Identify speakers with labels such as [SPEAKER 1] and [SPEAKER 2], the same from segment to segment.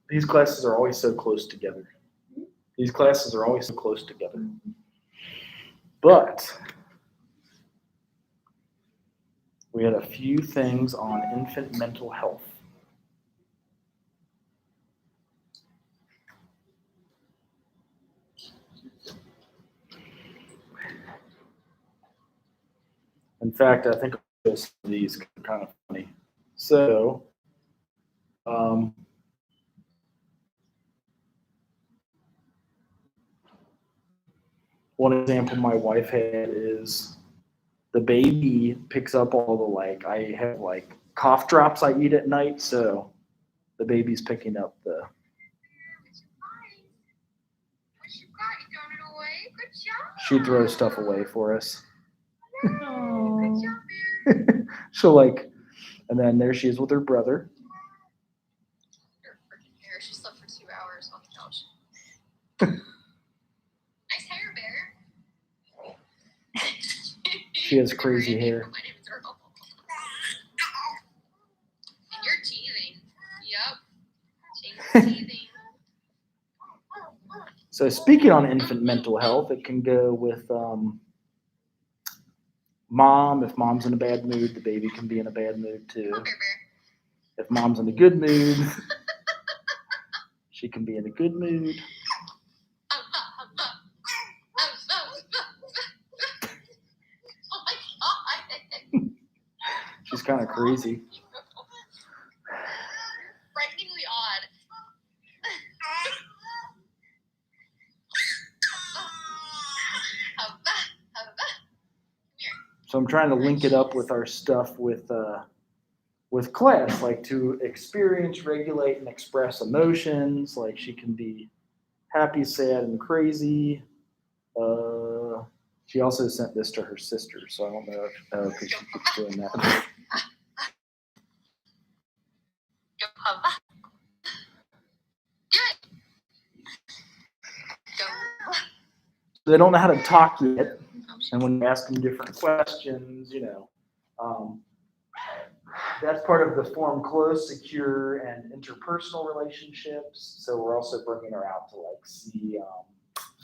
[SPEAKER 1] These classes are always so close together. These classes are always so close together. But we had a few things on infant mental health. In fact, I think some of these are kind of funny. So, um, one example my wife had is the baby picks up all the I have cough drops I eat at night, so the baby's picking up the. She throws stuff away for us. She'll and then there she is with her brother.
[SPEAKER 2] She slept for 2 hours on the couch. Nice hair, Bear.
[SPEAKER 1] She has crazy hair.
[SPEAKER 2] My name is Earl. And you're teething. Yep. She's teething.
[SPEAKER 1] So speaking on infant mental health, it can go with mom. If mom's in a bad mood, the baby can be in a bad mood too.
[SPEAKER 2] Okay, Bear.
[SPEAKER 1] If mom's in a good mood, she can be in a good mood.
[SPEAKER 2] Oh my God.
[SPEAKER 1] She's kind of crazy.
[SPEAKER 2] Frighteningly odd.
[SPEAKER 1] So I'm trying to link it up with our stuff with class, like to experience, regulate, and express emotions. Like she can be happy, sad, and crazy. She also sent this to her sister, so I don't know if because she keeps doing that. They don't know how to talk yet, and when you ask them different questions, that's part of the form close, secure, and interpersonal relationships. So we're also bringing her out to see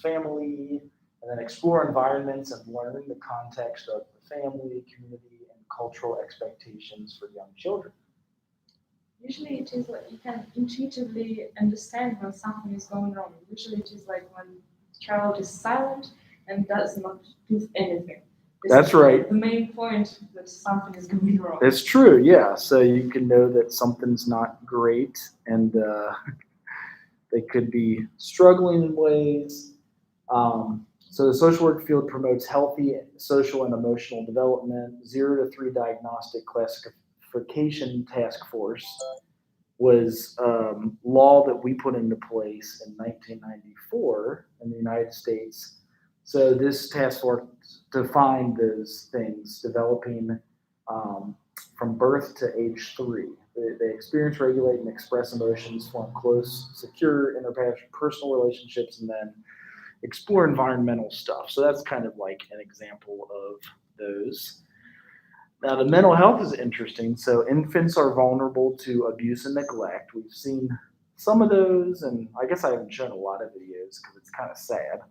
[SPEAKER 1] family, and then explore environments and learn the context of the family, community, and cultural expectations for young children.
[SPEAKER 3] Usually it is you can intuitively understand when something is going wrong. Usually it is when the child is silent and does not do anything.
[SPEAKER 1] That's right.
[SPEAKER 3] The main point that something is going wrong.
[SPEAKER 1] It's true, yeah. So you can know that something's not great, and they could be struggling in ways. So the social work field promotes healthy social and emotional development. 0 to 3 diagnostic classification task force was law that we put into place in 1994 in the United States. So this task force defined those things, developing from birth to age 3. They experience, regulate, and express emotions, form close, secure interpersonal relationships, and then explore environmental stuff. So that's kind of an example of those. Now, the mental health is interesting. So infants are vulnerable to abuse and neglect. We've seen some of those, and I guess I haven't shown a lot of videos because it's kind of sad.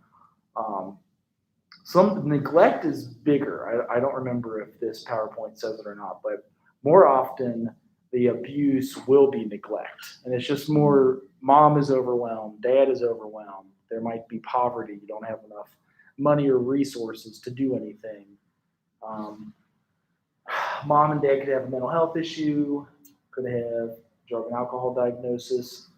[SPEAKER 1] Some neglect is bigger. I don't remember if this PowerPoint says it or not, but more often the abuse will be neglect. And it's just more mom is overwhelmed, dad is overwhelmed. There might be poverty. You don't have enough money or resources to do anything. Mom and dad could have a mental health issue, could have drug and alcohol diagnosis.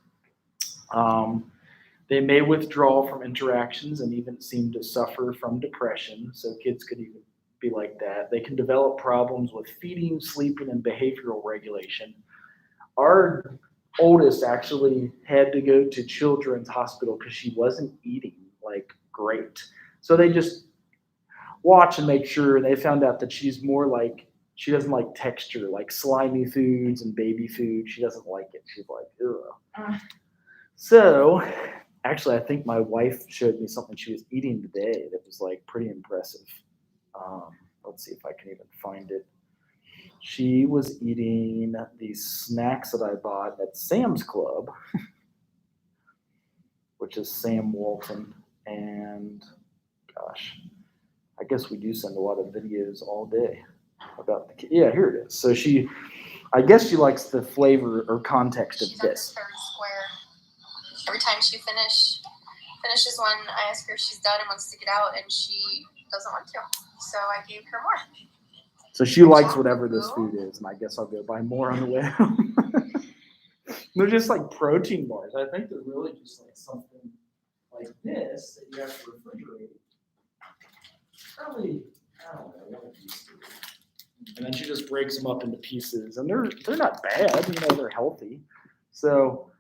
[SPEAKER 1] They may withdraw from interactions and even seem to suffer from depression. So kids could even be like that. They can develop problems with feeding, sleeping, and behavioral regulation. Our oldest actually had to go to children's hospital because she wasn't eating great. So they just watch and make sure. They found out that she's more she doesn't like texture, like slimy foods and baby food. She doesn't like it. She's like, ugh. So actually, I think my wife showed me something she was eating today that was pretty impressive. Let's see if I can even find it. She was eating these snacks that I bought at Sam's Club, which is Sam Walton. And gosh, I guess we do send a lot of videos all day about the kid. Yeah, here it is. So I guess she likes the flavor or context of
[SPEAKER 2] She's on
[SPEAKER 1] this.
[SPEAKER 2] the third square. Every time she finishes one, I ask her if she's done and wants to get out, and she doesn't want to. So I gave her more.
[SPEAKER 1] So she likes whatever this food is, and I guess I'll go buy more on the way home. They're just like protein bars. I think they're really just like something like this that you have to refrigerate. Probably, I don't know, one of these two. And then she just breaks them up into pieces, and they're not bad, they're healthy. So,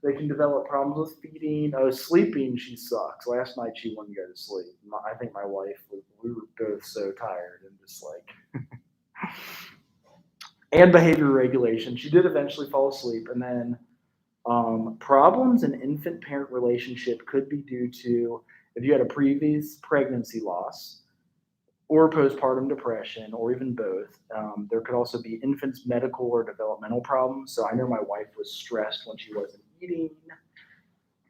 [SPEAKER 1] they can develop problems with feeding. Oh, sleeping, she sucks. Last night she wouldn't go to sleep. I think my wife, we were both so tired and just like. And behavior regulation. She did eventually fall asleep, and then problems in infant-parent relationship could be due to if you had a previous pregnancy loss or postpartum depression or even both. There could also be infants' medical or developmental problems. So I know my wife was stressed when she wasn't eating.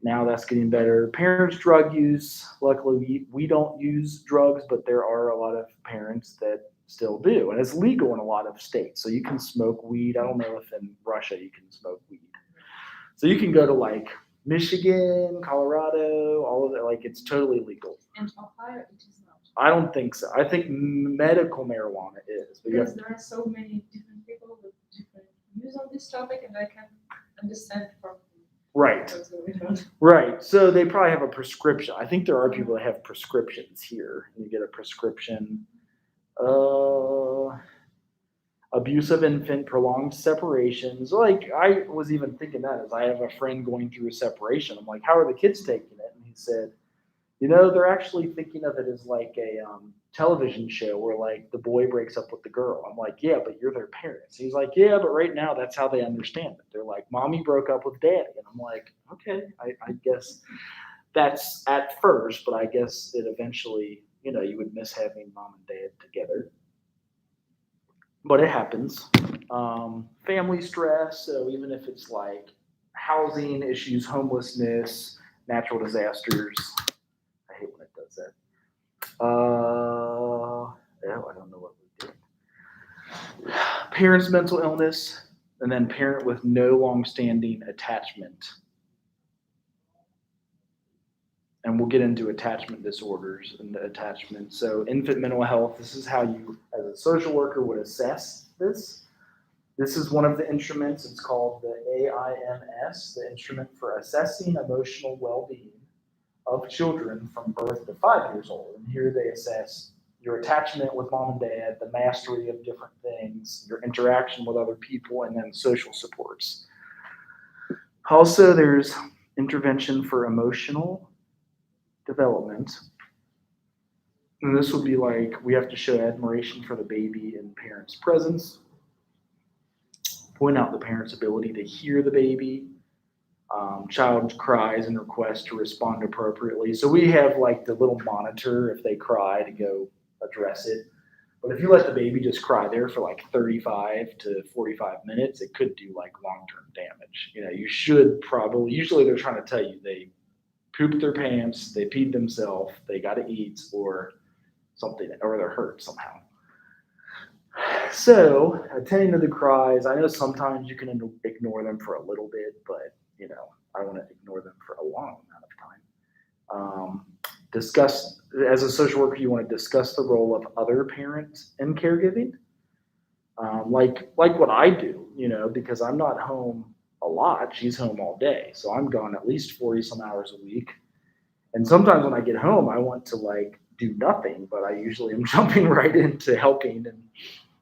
[SPEAKER 1] Now that's getting better. Parents' drug use. Luckily, we don't use drugs, but there are a lot of parents that still do. And it's legal in a lot of states. So you can smoke weed. I don't know if in Russia you can smoke weed. So you can go to like Michigan, Colorado, all of it. Like it's totally legal.
[SPEAKER 3] And Ohio, it is not.
[SPEAKER 1] I don't think so. I think medical marijuana is. But
[SPEAKER 3] Because there are so many different people with different views on this topic, and I can understand properly.
[SPEAKER 1] Right.
[SPEAKER 3] What's going on.
[SPEAKER 1] Right. So they probably have a prescription. I think there are people that have prescriptions here. You get a prescription. Abusive infant, prolonged separations. Like I was even thinking that as I have a friend going through a separation. I'm like, how are the kids taking it? And he said, they're actually thinking of it as like a television show where like the boy breaks up with the girl. I'm like, yeah, but you're their parents. He's like, yeah, but right now that's how they understand it. They're like, mommy broke up with daddy. And I'm like, okay, I guess that's at first, but I guess it eventually, you would miss having mom and dad together. But it happens. Family stress. So even if it's like housing issues, homelessness, natural disasters. I hate when it does that. Yeah, I don't know what we did. Parent's mental illness, and then parent with no long-standing attachment. And we'll get into attachment disorders and the attachment. So infant mental health, this is how you, as a social worker, would assess this. This is one of the instruments. It's called the AIMS, the Instrument for Assessing Emotional Well-Being of Children from Birth to 5 years old. And here they assess your attachment with mom and dad, the mastery of different things, your interaction with other people, and then social supports. Also, there's intervention for emotional development. And this would be like we have to show admiration for the baby in parents' presence, point out the parent's ability to hear the baby. Child cries and requests to respond appropriately. So we have like the little monitor if they cry to go address it. But if you let the baby just cry there for like 35 to 45 minutes, it could do like long-term damage. You should probably, usually they're trying to tell you they pooped their pants, they peed themselves, they got to eat or something, or they're hurt somehow. So attending to the cries, I know sometimes you can ignore them for a little bit, but I want to ignore them for a long amount of time. Discuss, as a social worker, you want to discuss the role of other parents in caregiving. Like what I do, because I'm not home a lot. She's home all day. So I'm gone at least 40 some hours a week. And sometimes when I get home, I want to like do nothing, but I usually am jumping right into helping. And,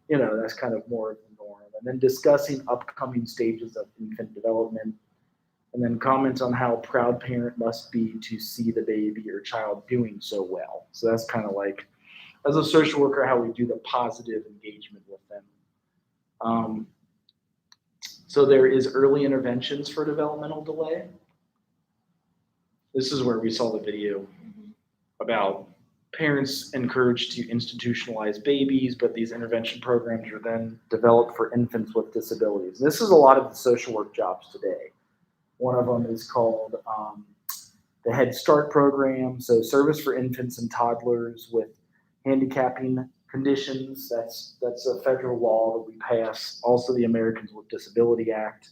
[SPEAKER 1] that's kind of more of the norm. And then discussing upcoming stages of infant development. And then comments on how proud parent must be to see the baby or child doing so well. So that's kind of like, as a social worker, how we do the positive engagement with them. So there is early interventions for developmental delay. This is where we saw the video about parents encouraged to institutionalize babies, but these intervention programs are then developed for infants with disabilities. And this is a lot of the social work jobs today. One of them is called the Head Start program, so service for infants and toddlers with handicapping conditions. That's a federal law that we pass. Also, the Americans with Disability Act.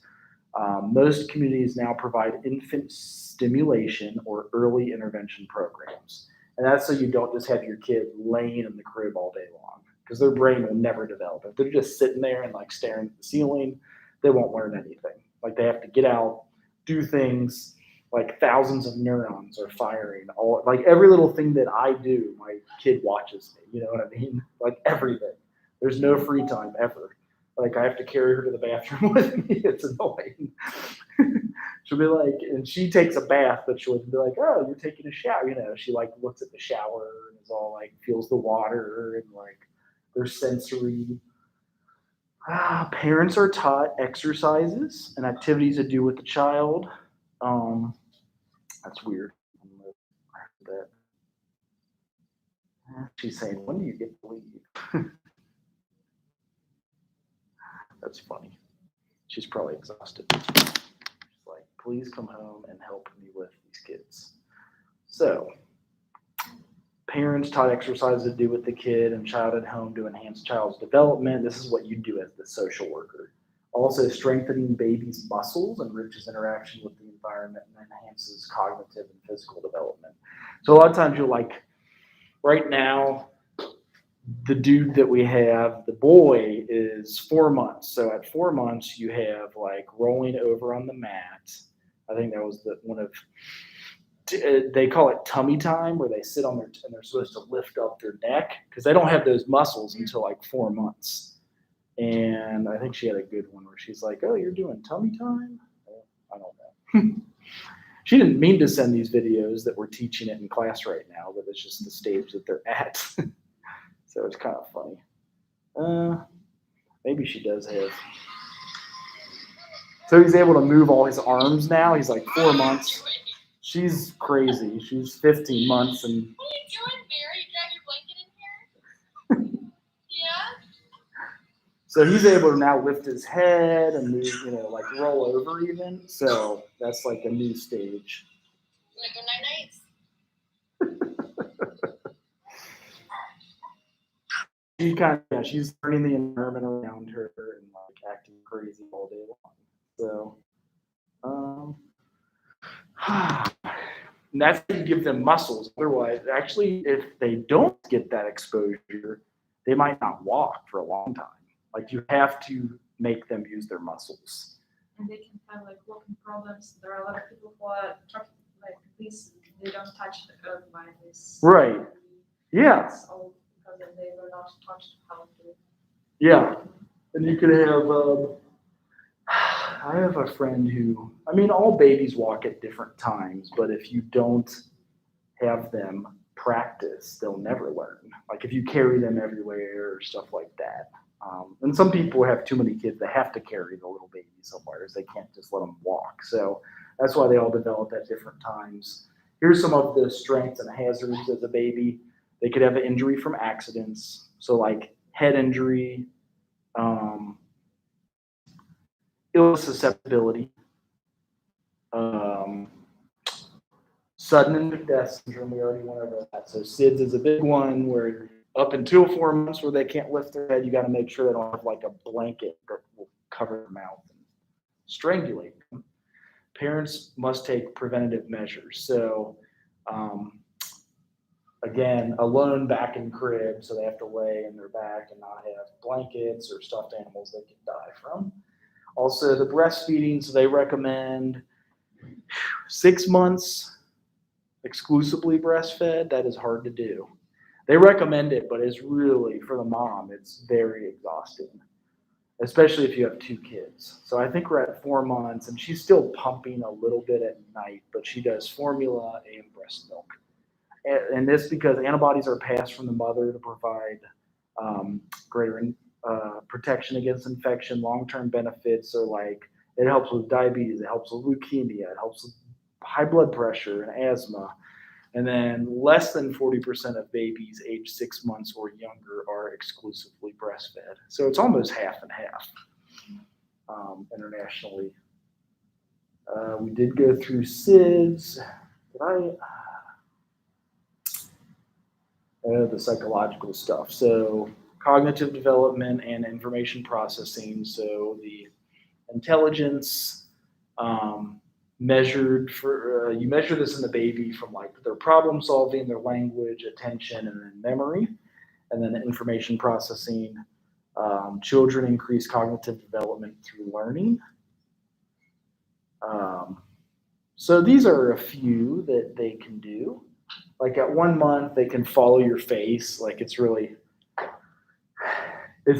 [SPEAKER 1] Most communities now provide infant stimulation or early intervention programs. And that's so you don't just have your kid laying in the crib all day long, because their brain will never develop. If they're just sitting there and like staring at the ceiling, they won't learn anything. Like they have to get out, do things, like thousands of neurons are firing. All like every little thing that I do, my kid watches me. You know what I mean? Like everything. There's no free time ever. Like I have to carry her to the bathroom with me. It's annoying. She'll be like, and she takes a bath, but she'll be like, "Oh, you're taking a shower." You know, she like looks at the shower and is all like feels the water and like there's sensory. Parents are taught exercises and activities to do with the child. That's weird. I heard that. She's saying, "When do you get to leave?" That's funny. She's probably exhausted. She's like, "Please come home and help me with these kids." So, parents taught exercises to do with the kid and child at home to enhance child's development. This is what you do as the social worker. Also, strengthening baby's muscles enriches interaction with the environment and enhances cognitive and physical development. So, a lot of times you'll like, right now, the dude that we have, the boy, is 4 months. So at 4 months, you have like rolling over on the mat. I think that was one of, they call it tummy time, where they sit on and they're supposed to lift up their neck because they don't have those muscles until like 4 months. And I think she had a good one where she's like, "Oh, you're doing tummy time?" I don't know. She didn't mean to send these videos that we're teaching it in class right now, but it's just the stage that they're at. So it's kind of funny. Maybe she does have. So he's able to move all his arms now. He's like 4 months. She's crazy. She's 15 months and.
[SPEAKER 2] What are you doing, Barry? You got your blanket in here? Yeah.
[SPEAKER 1] So he's able to now lift his head and move, you know, like roll over even. So that's like a new stage.
[SPEAKER 2] You want to go night-nights?
[SPEAKER 1] She kind of, she's learning the environment around her and like acting crazy all day long. So, and that's how you give them muscles. Otherwise, actually, if they don't get that exposure, they might not walk for a long time. Like you have to make them use their muscles.
[SPEAKER 3] And they can have like walking problems. There are a lot of people who are talking like this. They don't touch the earth by this.
[SPEAKER 1] Right. Yeah.
[SPEAKER 3] It's all because they were not taught how to.
[SPEAKER 1] Yeah. And you could have. I have a friend who, I mean, all babies walk at different times, but if you don't have them practice, they'll never learn. Like if you carry them everywhere or stuff like that. And some people have too many kids. They have to carry the little baby somewhere. They can't just let them walk. So that's why they all develop at different times. Here's some of the strengths and hazards as a baby. They could have an injury from accidents. So like head injury, illness susceptibility, sudden infant death syndrome. We already went over that. So SIDS is a big one where up until 4 months where they can't lift their head, you got to make sure they don't have like a blanket that will cover their mouth and strangulate them. Parents must take preventative measures. So again, alone back in crib, so they have to lay in their back and not have blankets or stuffed animals they can die from. Also, the breastfeeding, so they recommend 6 months exclusively breastfed. That is hard to do. They recommend it, but it's really, for the mom, it's very exhausting, especially if you have 2 kids. So I think we're at 4 months, and she's still pumping a little bit at night, but she does formula and breast milk. And this because antibodies are passed from the mother to provide greater protection against infection. Long-term benefits are like it helps with diabetes, it helps with leukemia, it helps with high blood pressure and asthma. And then less than 40% of babies aged 6 months or younger are exclusively breastfed. So it's almost half and half internationally. We did go through SIDS. The psychological stuff. So cognitive development and information processing. So the intelligence measured for you measure this in the baby from like their problem solving, their language, attention, and then memory, and then information processing. Children increase cognitive development through learning. So these are a few that they can do. Like at 1 month, they can follow your face. Like it's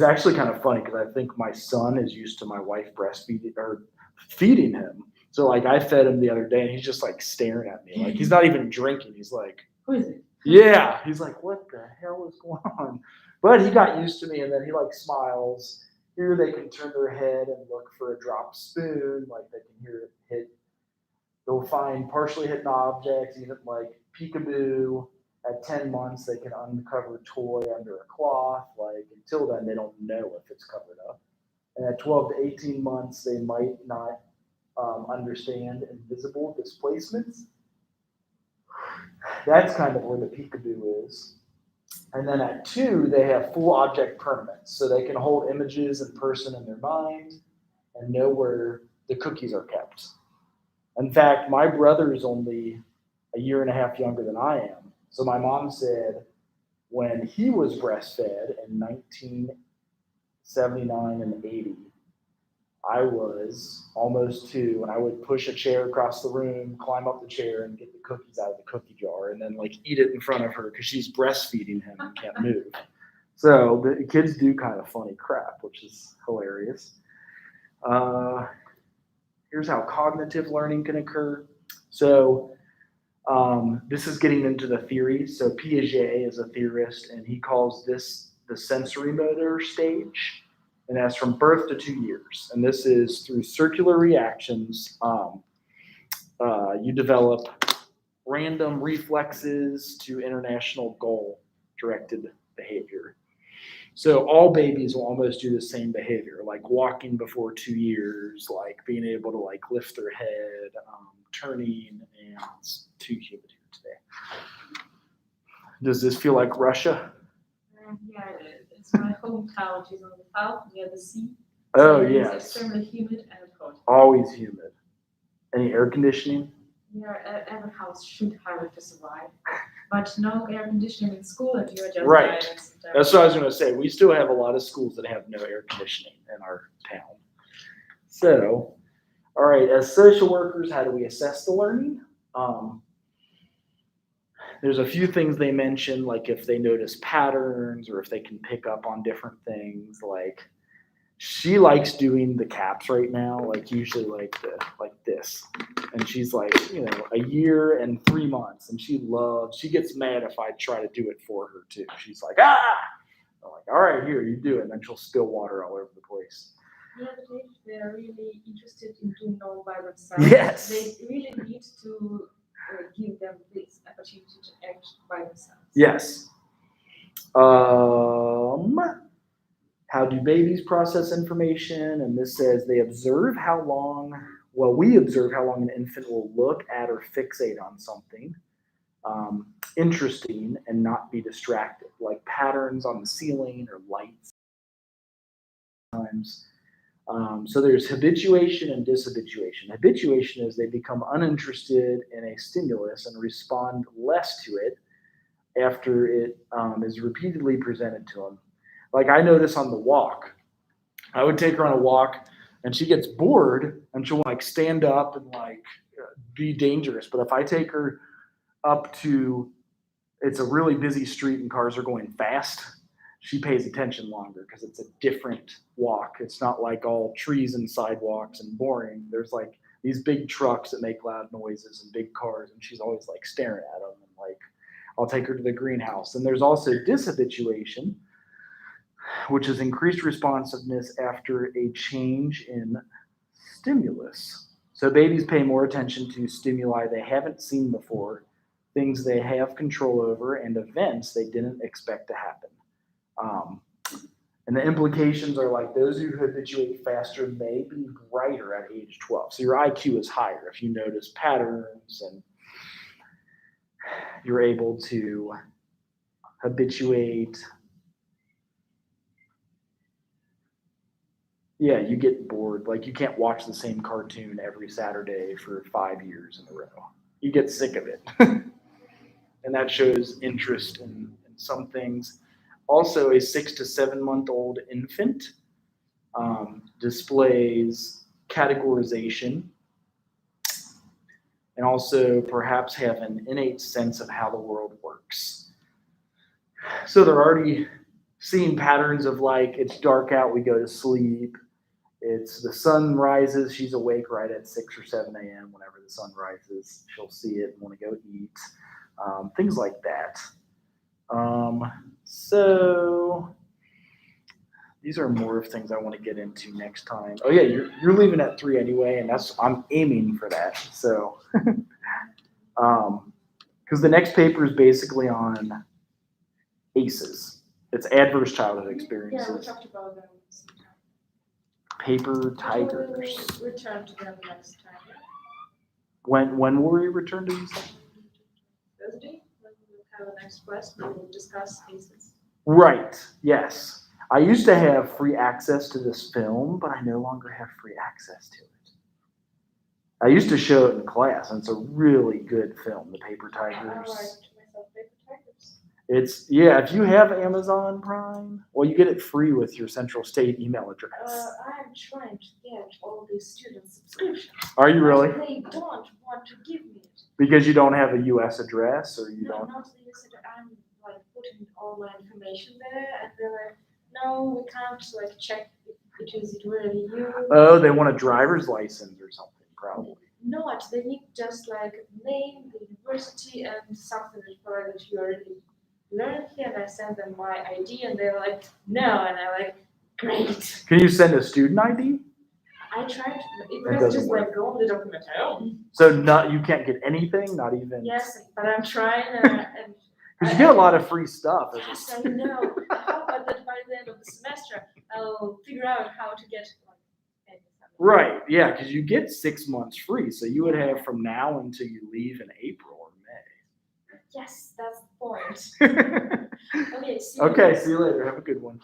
[SPEAKER 1] actually kind of funny because I think my son is used to my wife breastfeeding or feeding him. So like I fed him the other day and he's just like staring at me. Like he's not even drinking. He's like,
[SPEAKER 3] Who is it?
[SPEAKER 1] yeah. He's like, what the hell is going on? But he got used to me and then he like smiles. Here they can turn their head and look for a dropped spoon. Like they can hear it hit. They'll find partially hidden objects, even like peekaboo. At 10 months, they can uncover a toy under a cloth. Like until then, they don't know if it's covered up. And at 12 to 18 months, they might not understand invisible displacements. That's kind of where the peekaboo is. And then at 2, they have full object permanence. So they can hold images and person in their mind and know where the cookies are kept. In fact, my brother is only a year and a half younger than I am. So my mom said when he was breastfed in 1979 and 80, I was almost 2, and I would push a chair across the room, climb up the chair, and get the cookies out of the cookie jar, and then like eat it in front of her because she's breastfeeding him and can't move. So the kids do kind of funny crap, which is hilarious. Here's how cognitive learning can occur. So this is getting into the theory. So Piaget is a theorist, and he calls this the sensory motor stage. And that's from birth to 2 years. And this is through circular reactions. You develop random reflexes to international goal-directed behavior. So all babies will almost do the same behavior, like walking before 2 years, like being able to like lift their head, turning, and it's too humid here today. Does this feel like Russia?
[SPEAKER 3] Yeah, it's my hometown, which is on the south near the sea.
[SPEAKER 1] Oh,
[SPEAKER 3] So
[SPEAKER 1] yes.
[SPEAKER 3] It's extremely humid and hot.
[SPEAKER 1] Always humid. Any air conditioning?
[SPEAKER 3] Yeah, every house should have it to survive. But no air conditioning in school, and you're just
[SPEAKER 1] Right.
[SPEAKER 3] dying.
[SPEAKER 1] That's what I was going to say. We still have a lot of schools that have no air conditioning in our town. So, all right, as social workers, how do we assess the learning? There's a few things they mention, like if they notice patterns or if they can pick up on different things. Like she likes doing the caps right now, like usually like this. And she's like, a year and 3 months, and she gets mad if I try to do it for her too. She's like, ah! I'm like, all right, here, you do it. And then she'll spill water all over the place.
[SPEAKER 3] Yeah, but if they're really interested in doing all by themselves,
[SPEAKER 1] yes.
[SPEAKER 3] They really need to give them this opportunity to act by themselves.
[SPEAKER 1] Yes. How do babies process information? And this says we observe how long an infant will look at or fixate on something interesting and not be distracted, like patterns on the ceiling or lights. So there's habituation and dishabituation. Habituation is they become uninterested in a stimulus and respond less to it after it is repeatedly presented to them. Like I notice on the walk, I would take her on a walk and she gets bored and she'll like stand up and like be dangerous. But if I take her up to, it's a really busy street and cars are going fast, she pays attention longer because it's a different walk. It's not like all trees and sidewalks and boring. There's like these big trucks that make loud noises and big cars, and she's always like staring at them. And like, I'll take her to the greenhouse. And there's also dishabituation, which is increased responsiveness after a change in stimulus. So babies pay more attention to stimuli they haven't seen before things they have control over, and events they didn't expect to happen. And the implications are like those who habituate faster may be brighter at age 12. So your IQ is higher if you notice patterns and you're able to habituate. Yeah, you get bored. Like you can't watch the same cartoon every Saturday for 5 years in a row. You get sick of it. And that shows interest in some things. Also, a 6 to 7 month old infant displays categorization and also perhaps have an innate sense of how the world works. So they're already seeing patterns of like, it's dark out, we go to sleep. It's the sun rises, she's awake right at 6 or 7 a.m. Whenever the sun rises, she'll see it and want to go eat. Things like that. So these are more of things I want to get into next time. Oh yeah, you're leaving at 3 anyway, and I'm aiming for that. So, because the next paper is basically on ACEs. It's adverse childhood experiences.
[SPEAKER 3] Yeah, we talked about them sometime.
[SPEAKER 1] Paper tigers.
[SPEAKER 3] We'll return to them next time. Yeah?
[SPEAKER 1] When will we return to these?
[SPEAKER 3] Thursday, when we'll have the next class, we will discuss ACEs.
[SPEAKER 1] Right. Yes. I used to have free access to this film, but I no longer have free access to it. I used to show it in class, and it's a really good film, The Paper Tigers.
[SPEAKER 3] I like myself Paper Tigers.
[SPEAKER 1] It's, yeah, if you have Amazon Prime, well, you get it free with your Central State email address.
[SPEAKER 3] I'm trying to get all these student subscriptions.
[SPEAKER 1] Are you really?
[SPEAKER 3] But they don't want to give me it.
[SPEAKER 1] Because you don't have a U.S. address, or you
[SPEAKER 3] No,
[SPEAKER 1] don't?
[SPEAKER 3] not the US address. I'm like putting all my information there, and they're like, no, we can't like check if it is really you.
[SPEAKER 1] Oh, they want a driver's license or something, probably.
[SPEAKER 3] Not, they need just like name, the university, and something that you already learned here. And I send them my ID, and they're like, no, and I'm like, great.
[SPEAKER 1] Can you send a student ID?
[SPEAKER 3] I tried.
[SPEAKER 1] That
[SPEAKER 3] It was
[SPEAKER 1] doesn't
[SPEAKER 3] just
[SPEAKER 1] work.
[SPEAKER 3] like go on the document I own.
[SPEAKER 1] So you can't get anything, not even.
[SPEAKER 3] Yes, but I'm trying, and
[SPEAKER 1] Because you get a lot of free stuff.
[SPEAKER 3] yes, I know. I hope that by the end of the semester, I'll figure out how to get like anything.
[SPEAKER 1] Right, yeah, because you get 6 months free, so you would have from now until you leave in April or
[SPEAKER 3] Yes, that's the point.
[SPEAKER 1] May.
[SPEAKER 3] Okay, see you
[SPEAKER 1] Okay,
[SPEAKER 3] next
[SPEAKER 1] see you later. Have a good one.